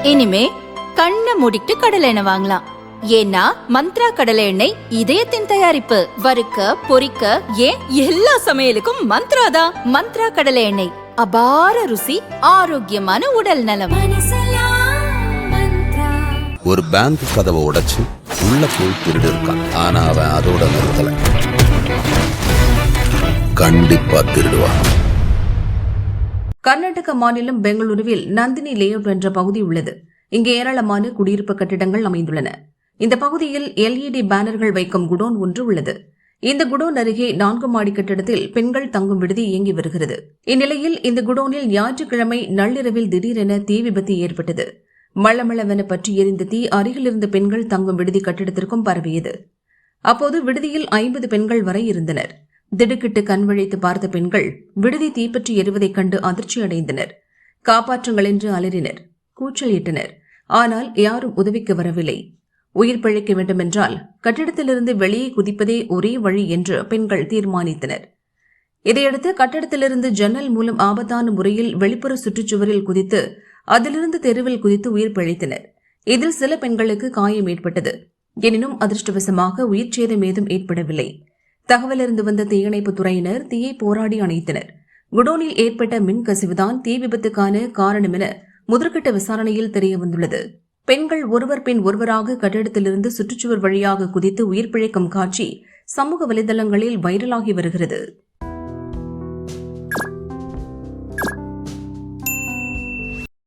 இனிமே கண்ணை மூடிட்டு கடலை எண்ணெய் வாங்கலாம். ஏன்னா மந்த்ரா கடலை எண்ணெய் இதயத்தின் தயாரிப்பு. வறுக்க பொரிக்க ஏன் எல்லா சமையலுக்கும் மந்த்ரா தான். மந்த்ரா கடலை எண்ணெய், அபார ருசி, ஆரோக்கியமான உடல் நலம். ஒரு பேங்க் கதவை உடைச்சு உள்ள போய் திருடு இருக்கான். ஆனா அவன் அதோட நிறுத்தல, கண்டிப்பா திருடுவான். கர்நாடக மாநிலம் பெங்களூருவில் நந்தினி லேஅவுட் என்ற பகுதி உள்ளது. இங்கு ஏராளமான குடியிருப்பு கட்டிடங்கள் அமைந்துள்ளன. இந்த பகுதியில் LED பேனர்கள் வைக்கும் குடோன் ஒன்று உள்ளது. இந்த குடோன் அருகே 4 மாடி கட்டிடத்தில் பெண்கள் தங்கும் விடுதி இயங்கி வருகிறது. இந்நிலையில் இந்த குடோனில் ஞாயிற்றுக்கிழமை நள்ளிரவில் திடீரென தீ விபத்து ஏற்பட்டது. மளமளவென பற்றி எரிந்த தீ அருகிலிருந்த பெண்கள் தங்கும் விடுதி கட்டிடத்திற்கும் பரவியது. அப்போது விடுதியில் 50 பெண்கள் வரை இருந்தனர். திடுக்கிட்டு கண்விழித்து பார்த்த பெண்கள் விடுதி தீப்பற்றி எரிவதைக் கண்டு அதிர்ச்சி அடைந்தனர். காப்பாற்றுங்கள் என்று அலறினர், கூச்சலிட்டனர். ஆனால் யாரும் உதவிக்கு வரவில்லை. உயிர் பிழைக்க வேண்டுமென்றால் கட்டிடத்திலிருந்து வெளியே குதிப்பதே ஒரே வழி என்று பெண்கள் தீர்மானித்தனர். இதையடுத்து கட்டிடத்திலிருந்து ஜன்னல் மூலம் ஆபத்தான முறையில் வெளிப்புற சுற்றுச்சுவரில் குதித்து அதிலிருந்து தெருவில் குதித்து உயிர் பிழைத்தனர். இதில் சில பெண்களுக்கு காயம் ஏற்பட்டது. எனினும் அதிர்ஷ்டவசமாக உயிர் சேதம் ஏதும் ஏற்படவில்லை. தகவலிருந்து வந்த தீயணைப்பு துறையினர் தீயை போராடி அணைத்தனர். குடோனில் ஏற்பட்ட மின் கசிவுதான் தீ விபத்துக்கான காரணம் என முதற்கட்ட விசாரணையில் தெரியவந்துள்ளது. பெண்கள் ஒருவர் பின் ஒருவராக கட்டிடத்திலிருந்து சுற்றுச்சுவர் வழியாக குதித்து உயிர் பிழைக்கும் காட்சி சமூக வலைதளங்களில் வைரலாகி வருகிறது.